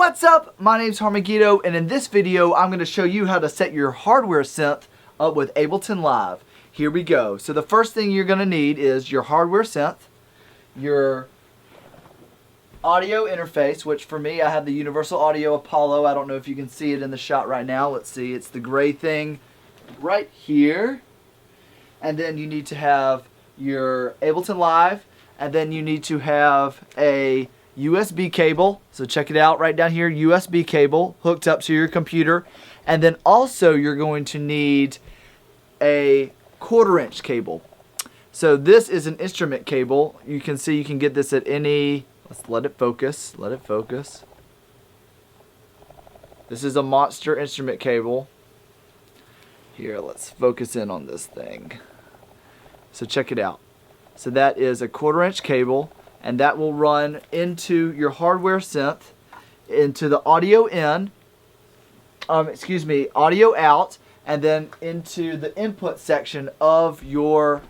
What's up? My name's Megiddo, and in this video I'm going to show you how to set your hardware synth up with Ableton Live. Here we go. So the first thing you're going to need is your hardware synth, your audio interface, which for me I have the Universal Audio Apollo. I don't know if you can see it in the shot right now. Let's see. It's the gray thing right here. And then you need to have your Ableton Live, and then you need to have a USB cable, so check it out right down here, USB cable hooked up to your computer, and then also you're going to need a 1/4" cable. So this is an instrument cable. You can see you can get this at any, let's let it focus, This is a monster instrument cable. Here, let's focus in on this thing. So check it out. So that is a 1/4" cable, and that will run into your hardware synth, into the audio in, audio out, and then into the input section of your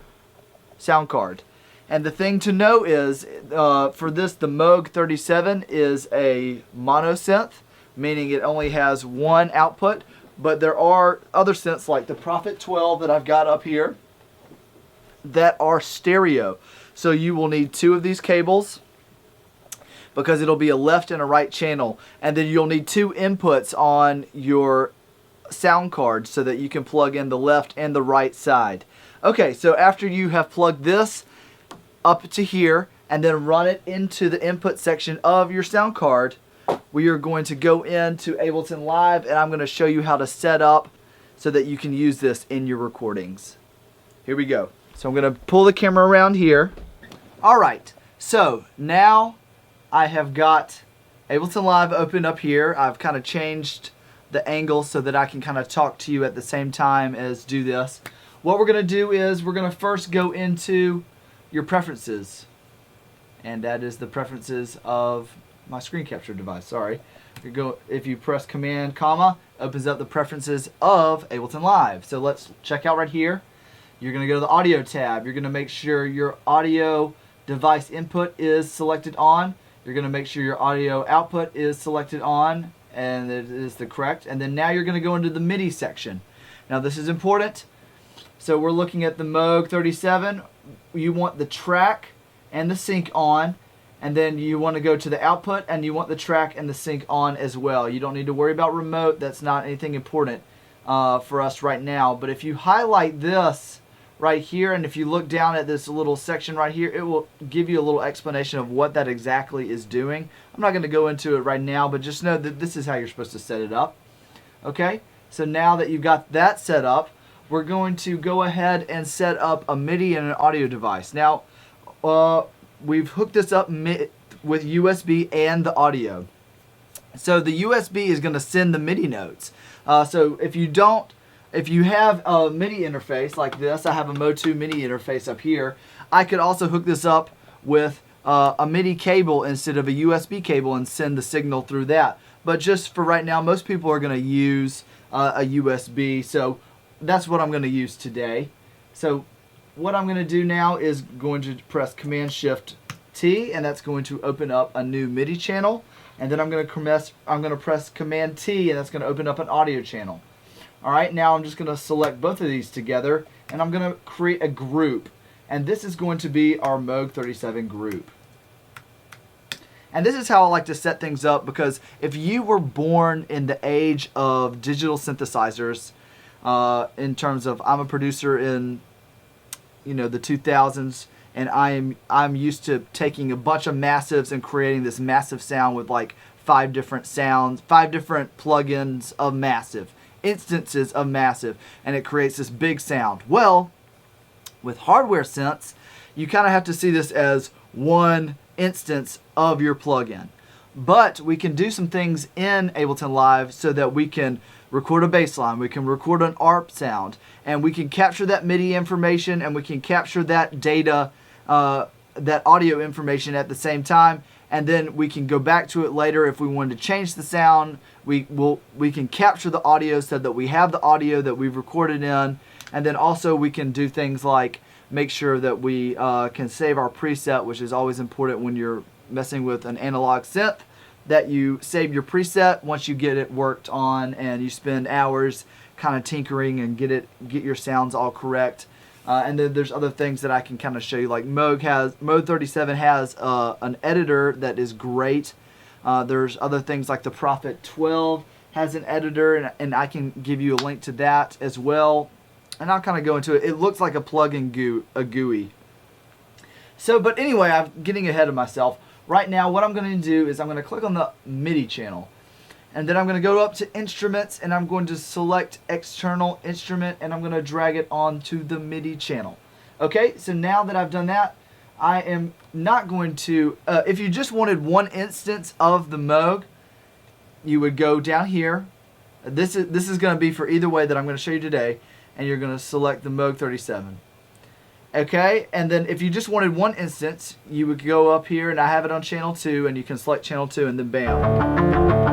sound card. And the thing to know is, for this, the Moog 37 is a mono synth, meaning it only has one output, but there are other synths like the Prophet 12 that I've got up here that are stereo. So you will need two of these cables because it'll be a left and a right channel, and then you'll need two inputs on your sound card so that you can plug in the left and the right side. Okay, so after you have plugged this up to here and then run it into the input section of your sound card, we are going to go into Ableton Live, and I'm going to show you how to set up so that you can use this in your recordings. Here we go. So I'm going to pull the camera around here. Alright, so now I have got Ableton Live open up here. I've kind of changed the angle so that I can kind of talk to you at the same time as do this. What we're going to do is we're going to first go into your preferences. And that is the preferences of my screen capture device, sorry. If you press Command, comma, opens up the preferences of Ableton Live. So let's check out right here. You're going to go to the audio tab. You're going to make sure your audio device input is selected on. You're going to make sure your audio output is selected on, and it is the correct. And then now you're going to go into the MIDI section. Now this is important. So we're looking at the Moog 37. You want the track and the sync on, and then you want to go to the output and you want the track and the sync on as well. You don't need to worry about remote. That's not anything important for us right now. But if you highlight this right here, and if you look down at this little section right here, it will give you a little explanation of what that exactly is doing. I'm not going to go into it right now, but just know that this is how you're supposed to set it up. Okay, so now that you've got that set up, we're going to go ahead and set up a MIDI and an audio device. Now, we've hooked this up with USB and the audio. So the USB is going to send the MIDI notes. So if you have a MIDI interface like this, I have a Mo2 MIDI interface up here, I could also hook this up with a MIDI cable instead of a USB cable and send the signal through that. But just for right now, most people are going to use a USB, so that's what I'm going to use today. So what I'm going to do now is going to press Command-Shift-T, and that's going to open up a new MIDI channel. And then I'm going to press Command-T, and that's going to open up an audio channel. Alright, now I'm just going to select both of these together, and I'm going to create a group. And this is going to be our Moog 37 group. And this is how I like to set things up, because if you were born in the age of digital synthesizers, in terms of, I'm a producer in the 2000s, and I'm used to taking a bunch of massives and creating this massive sound with like 5 different sounds, 5 different plugins of massive, instances of massive, and it creates this big sound. Well, with hardware synths, you kind of have to see this as one instance of your plugin. But we can do some things in Ableton Live so that we can record a bass line, we can record an ARP sound, and we can capture that MIDI information, and we can capture that data, that audio information at the same time, and then we can go back to it later if we wanted to change the sound. We can capture the audio so that we have the audio that we've recorded in, and then also we can do things like make sure that we can save our preset, which is always important when you're messing with an analog synth, that you save your preset once you get it worked on and you spend hours kind of tinkering and get your sounds all correct. And then there's other things that I can kind of show you, like Mode 37 has an editor that is great. There's other things like the Prophet 12 has an editor, and I can give you a link to that as well. And I'll kind of go into it. It looks like a plug-in GUI. So, but anyway, I'm getting ahead of myself. Right now, what I'm going to do is I'm going to click on the MIDI channel. And then I'm going to go up to Instruments, and I'm going to select External Instrument, and I'm going to drag it onto the MIDI channel. Okay, so now that I've done that, I am not going to, if you just wanted one instance of the Moog, you would go down here. This is going to be for either way that I'm going to show you today, and you're going to select the Moog 37. Okay, and then if you just wanted one instance, you would go up here, and I have it on channel 2, and you can select channel 2, and then bam.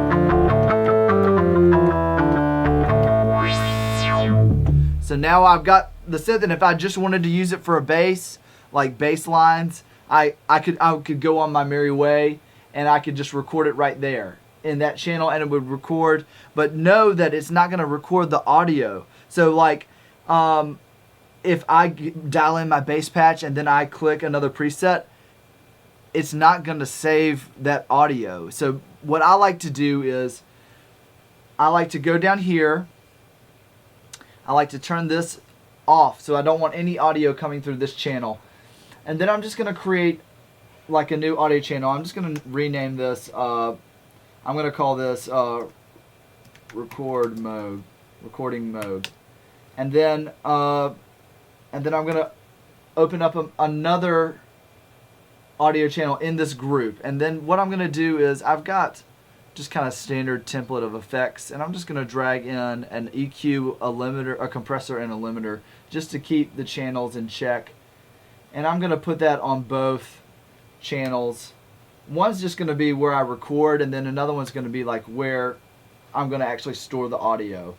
So now I've got the synth, and if I just wanted to use it for a bass, like bass lines, I could go on my merry way, and I could just record it right there in that channel, and it would record. But know that it's not going to record the audio. So like, if I dial in my bass patch and then I click another preset, it's not going to save that audio. So what I like to do is I like to go down here. I like to turn this off, so I don't want any audio coming through this channel. And then I'm just going to create like a new audio channel. I'm just going to rename this. I'm going to call this recording mode. And then I'm going to open up another audio channel in this group. And then what I'm going to do is I've got just kind of standard template of effects, and I'm just going to drag in an EQ, a limiter, a compressor, and a limiter just to keep the channels in check. And I'm going to put that on both channels. One's just going to be where I record, and then another one's going to be like where I'm going to actually store the audio.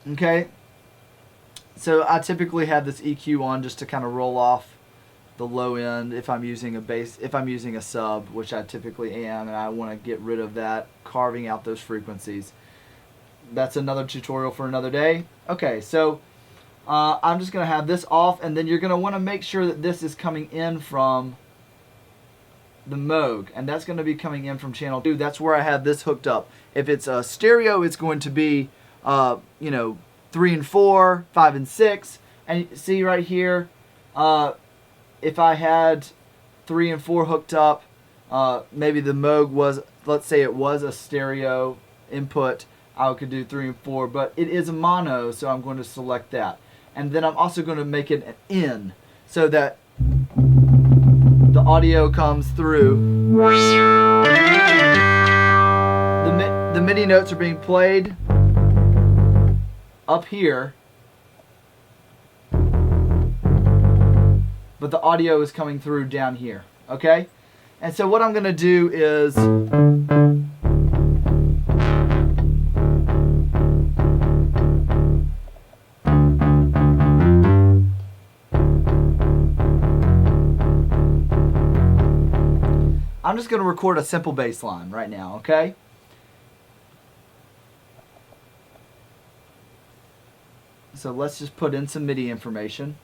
Okay, so I typically have this EQ on just to kind of roll off the low end if I'm using a bass, if I'm using a sub, which I typically am, and I want to get rid of that, carving out those frequencies. That's another tutorial for another day. Okay, so I'm just going to have this off, and then you're going to want to make sure that this is coming in from the Moog, and that's going to be coming in from channel 2. That's where I have this hooked up. If it's a stereo, it's going to be 3 and 4, 5 and 6, and see right here, if I had 3 and 4 hooked up, maybe the Moog was, let's say it was a stereo input, I could do 3 and 4, but it is a mono, so I'm going to select that. And then I'm also going to make it an in, so that the audio comes through. The MIDI notes are being played up here, but the audio is coming through down here. Okay? And so what I'm going to do is I'm just going to record a simple bass line right now, okay? So let's just put in some MIDI information.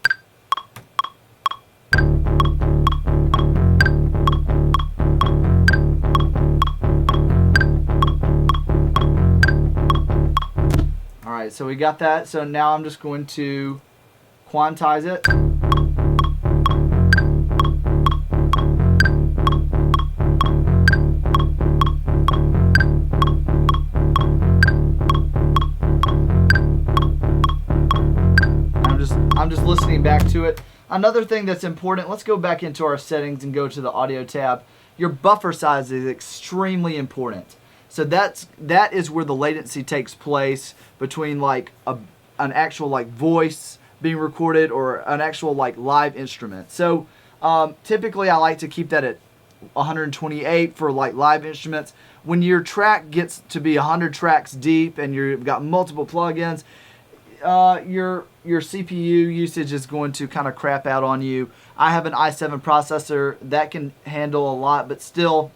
Alright, so we got that. So now I'm just going to quantize it. I'm just listening back to it. Another thing that's important, let's go back into our settings and go to the audio tab. Your buffer size is extremely important. So that is where the latency takes place between like an actual like voice being recorded or an actual like live instrument. So typically I like to keep that at 128 for like live instruments. When your track gets to be 100 tracks deep and you've got multiple plugins, your CPU usage is going to kind of crap out on you. I have an i7 processor that can handle a lot, but still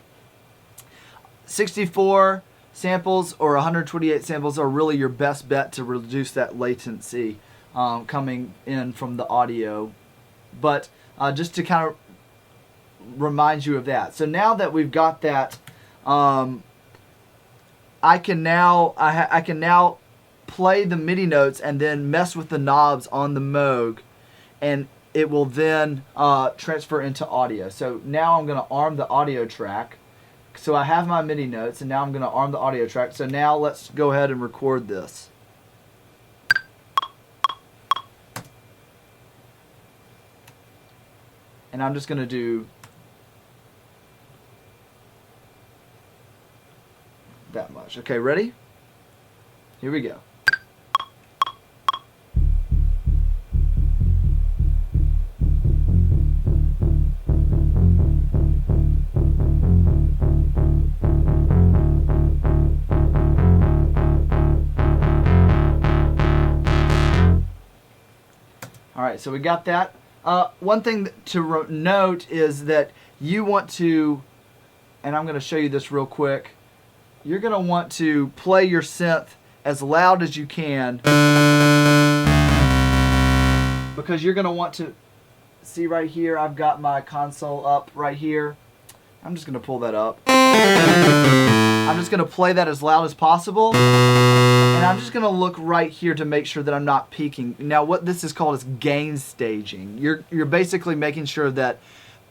64 samples or 128 samples are really your best bet to reduce that latency coming in from the audio. But just to kind of remind you of that. So now that we've got that, I can now play the MIDI notes and then mess with the knobs on the Moog, and it will then transfer into audio. So now I'm going to arm the audio track. So I have my MIDI notes, and now I'm going to arm the audio track. So now let's go ahead and record this. And I'm just going to do that much. Okay, ready? Here we go. Alright, so we got that. One thing to note is that you want to, and I'm going to show you this real quick, you're going to want to play your synth as loud as you can, because you're going to want to see right here, I've got my console up right here. I'm just going to pull that up. I'm just going to play that as loud as possible. And I'm just going to look right here to make sure that I'm not peaking. Now what this is called is gain staging. You're basically making sure that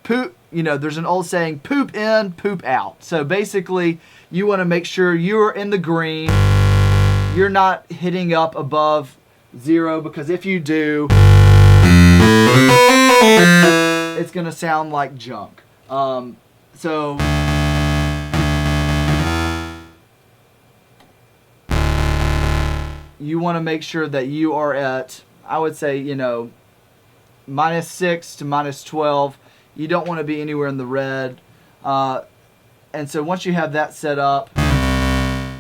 poop, there's an old saying, poop in, poop out. So basically you want to make sure you're in the green. You're not hitting up above 0, because if you do, it's going to sound like junk. So you want to make sure that you are at, I would say, -6 to -12. You don't want to be anywhere in the red. And so once you have that set up,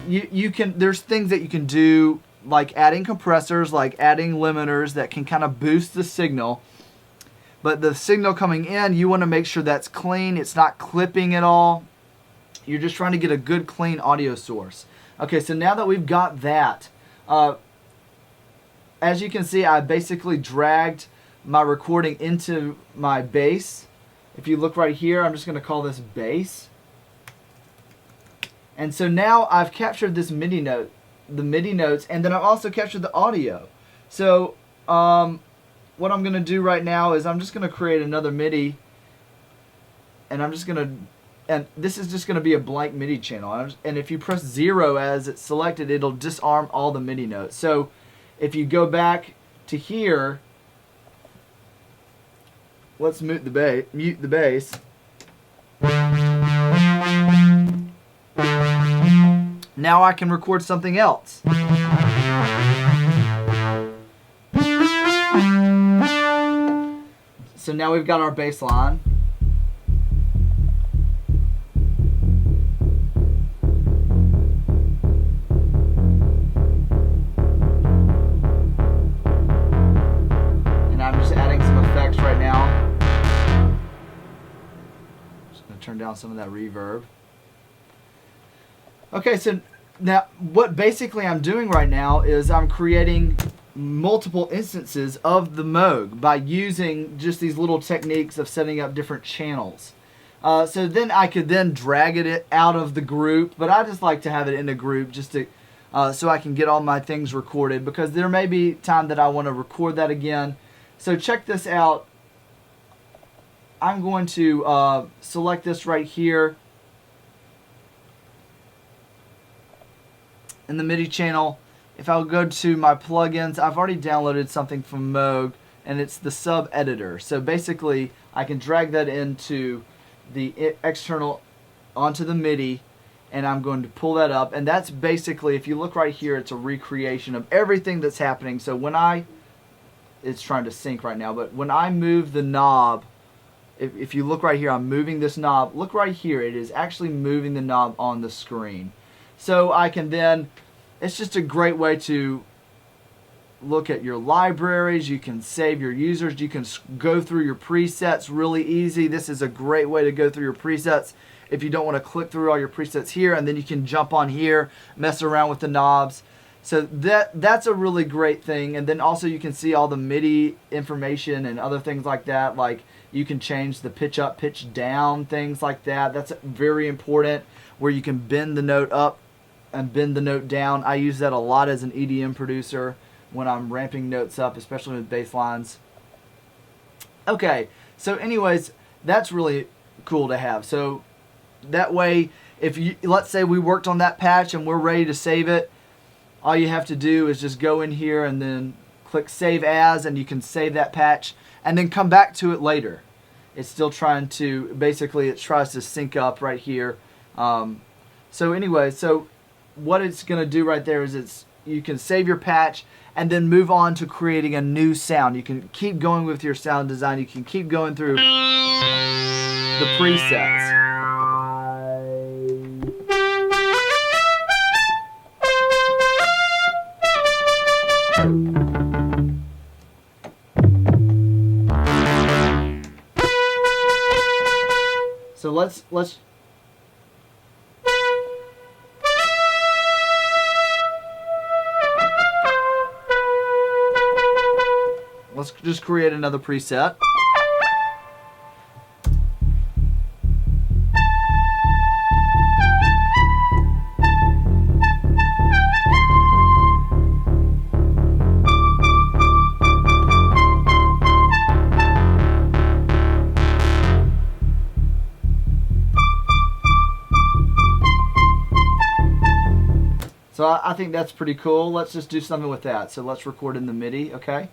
you can, there's things that you can do, like adding compressors, like adding limiters that can kind of boost the signal. But the signal coming in, you want to make sure that's clean. It's not clipping at all. You're just trying to get a good, clean audio source. Okay, so now that we've got that, as you can see, I basically dragged my recording into my bass. If you look right here, I'm just going to call this bass. And so now I've captured this MIDI note, the MIDI notes, and then I've also captured the audio. So what I'm going to do right now is I'm just going to create another MIDI, and I'm just going to, and this is just going to be a blank MIDI channel. And if you press 0 as it's selected, it'll disarm all the MIDI notes. So if you go back to here, let's mute the bass. Now I can record something else. So now we've got our bass line. And I'm just adding some effects right now. Just going to turn down some of that reverb. Okay, so now what basically I'm doing right now is I'm creating multiple instances of the Moog by using just these little techniques of setting up different channels. So then I could then drag it out of the group, but I just like to have it in a group just to so I can get all my things recorded, because there may be time that I want to record that again. So check this out. I'm going to select this right here in the MIDI channel. If I'll go to my plugins, I've already downloaded something from Moog, and it's the sub editor. So basically I can drag that into the external onto the MIDI, and I'm going to pull that up, and that's basically, if you look right here, it's a recreation of everything that's happening. So when it's trying to sync right now, but when I move the knob, if you look right here, I'm moving this knob. Look right here, it is actually moving the knob on the screen. So I can then, it's just a great way to look at your libraries. You can save your users. You can go through your presets really easy. This is a great way to go through your presets if you don't want to click through all your presets here, and then you can jump on here, mess around with the knobs. So that's a really great thing. And then also you can see all the MIDI information and other things like that. Like you can change the pitch up, pitch down, things like that. That's very important, where you can bend the note up and bend the note down. I use that a lot as an EDM producer when I'm ramping notes up, especially with bass lines. Okay, so anyways, that's really cool to have. So that way, if you, let's say we worked on that patch and we're ready to save it, all you have to do is just go in here and then click Save As, and you can save that patch and then come back to it later. It's still trying to, basically it tries to sync up right here. So anyway, so what it's going to do right there is you can save your patch and then move on to creating a new sound. You can keep going with your sound design. You can keep going through the presets. So let's just create another preset. So I think that's pretty cool. Let's just do something with that. So let's record in the MIDI, okay?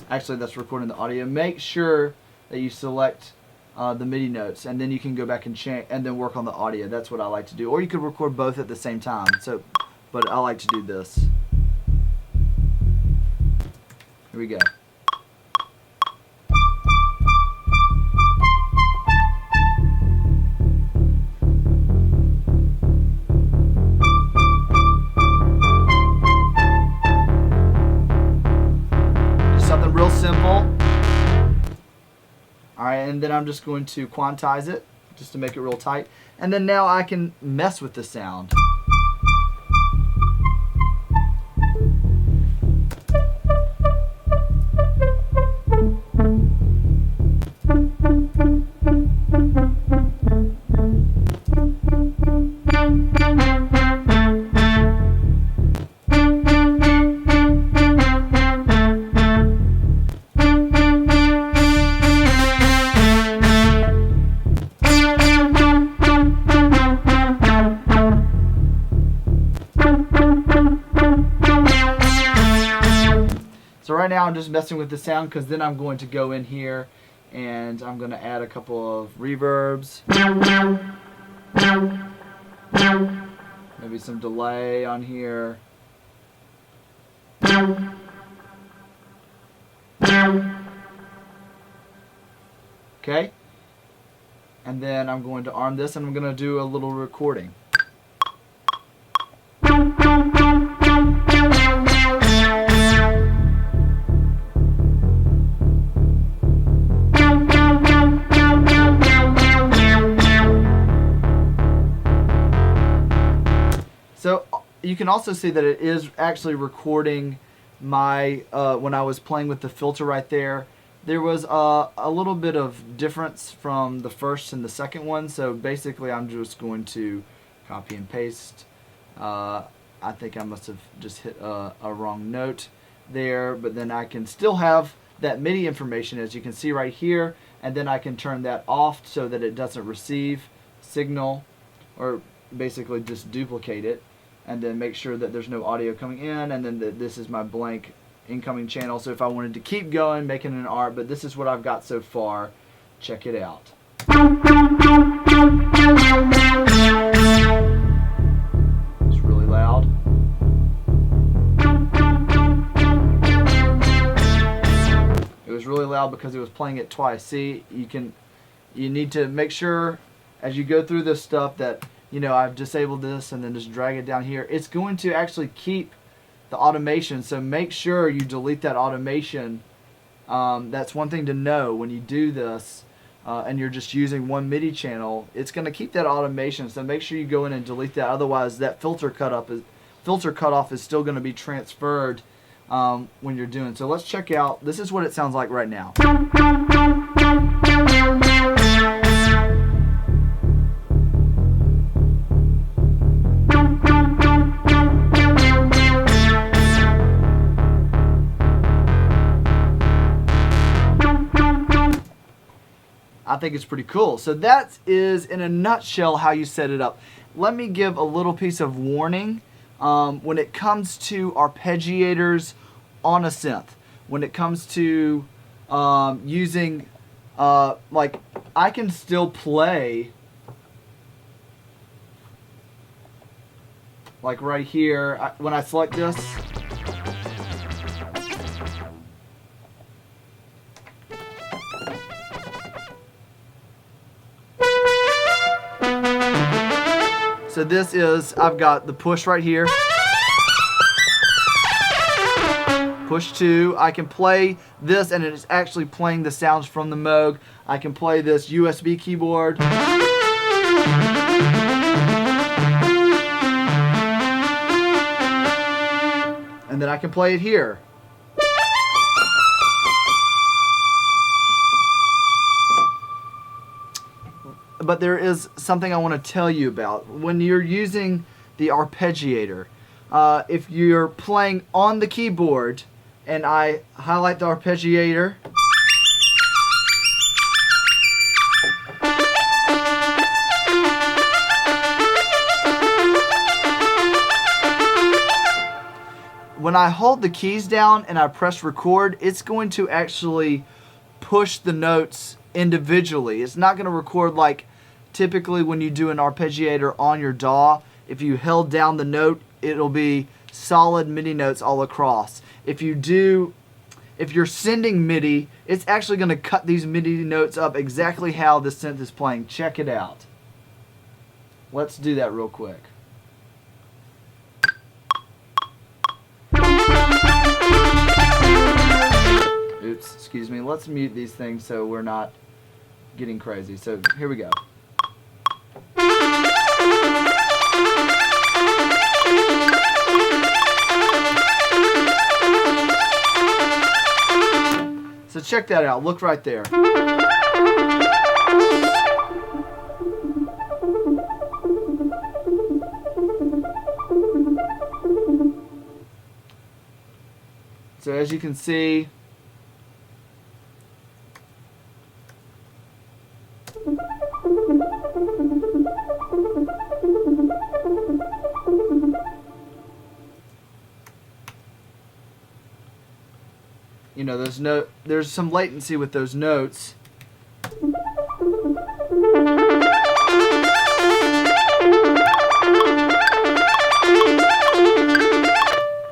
Actually, that's recording the audio. Make sure that you select the MIDI notes, and then you can go back and change and then work on the audio. That's what I like to do. Or you could record both at the same time. So, but I like to do this. Here we go. Real simple. Alright, and then I'm just going to quantize it just to make it real tight. And then now I can mess with the sound. So right now I'm just messing with the sound, because then I'm going to go in here and I'm going to add a couple of reverbs. Maybe some delay on here. Okay. And then I'm going to arm this and I'm going to do a little recording. So you can also see that it is actually recording my, when I was playing with the filter right there, there was a little bit of difference from the first and the second one. So basically I'm just going to copy and paste. I think I must have just hit a wrong note there, but then I can still have that MIDI information, as you can see right here, and then I can turn that off so that it doesn't receive signal, or basically just duplicate it, and then make sure that there's no audio coming in, and then this is my blank incoming channel. So if I wanted to keep going making an art, but this is what I've got so far. Check it out. It's really loud. It was really loud because it was playing it twice. See, you need to make sure as you go through this stuff that, you know, I've disabled this, and then just drag it down here. It's going to actually keep the automation. So make sure you delete that automation. That's one thing to know when you do this, and you're just using one MIDI channel. It's going to keep that automation, so make sure you go in and delete that. Otherwise, that filter cutoff is still going to be transferred when you're doing. So let's check out. This is what it sounds like right now. I think it's pretty cool. So that is, in a nutshell, how you set it up. Let me give a little piece of warning. When it comes to arpeggiators on a synth, when it comes to using, like, I can still play, like right here, when I select this, so this is, I've got the push right here. Push 2. I can play this and it is actually playing the sounds from the Moog. I can play this USB keyboard. And then I can play it here. But there is something I want to tell you about. When you're using the arpeggiator, if you're playing on the keyboard and I highlight the arpeggiator, when I hold the keys down and I press record, it's going to actually push the notes individually. It's not going to record like typically when you do an arpeggiator on your DAW. If you held down the note, it'll be solid MIDI notes all across. If you're sending MIDI, it's actually going to cut these MIDI notes up exactly how the synth is playing. Check it out. Let's do that real quick. Oops, excuse me. Let's mute these things so we're not getting crazy. So here we go. So check that out. Look right there. So as you can see, you know, there's some latency with those notes.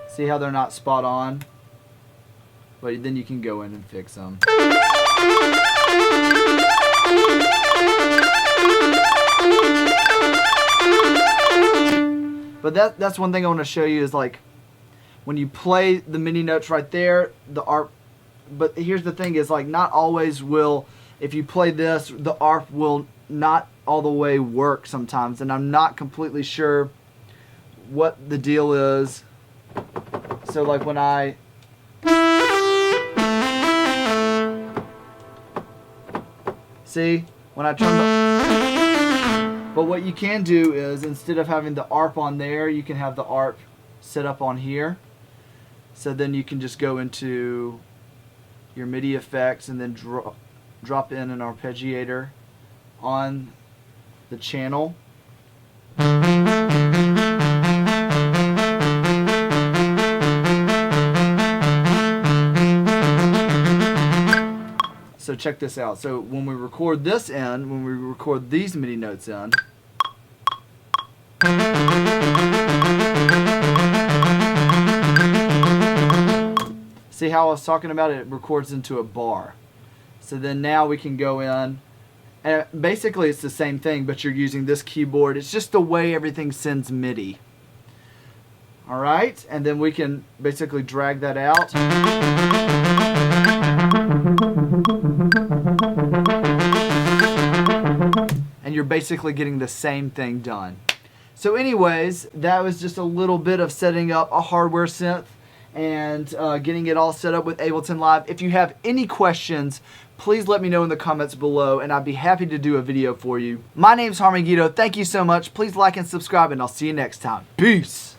See how they're not spot on? But then you can go in and fix them. But that's one thing I want to show you is, like, when you play the MIDI notes right there, the ARP. But here's the thing is, like, not always will, if you play this, the ARP will not all the way work sometimes. And I'm not completely sure what the deal is. So like when I see, when I turn the, but what you can do is, instead of having the ARP on there, you can have the ARP set up on here. So then you can just go into your MIDI effects and then drop in an arpeggiator on the channel. So check this out. So when we record this in, when we record these MIDI notes in, see how I was talking about it? It records into a bar. So then now we can go in, and basically it's the same thing, but you're using this keyboard. It's just the way everything sends MIDI. All right, and then we can basically drag that out. And you're basically getting the same thing done. So anyways, that was just a little bit of setting up a hardware synth and getting it all set up with Ableton Live. If you have any questions, please let me know in the comments below, and I'd be happy to do a video for you. My name's Megiddo. Thank you so much. Please like and subscribe, and I'll see you next time. Peace.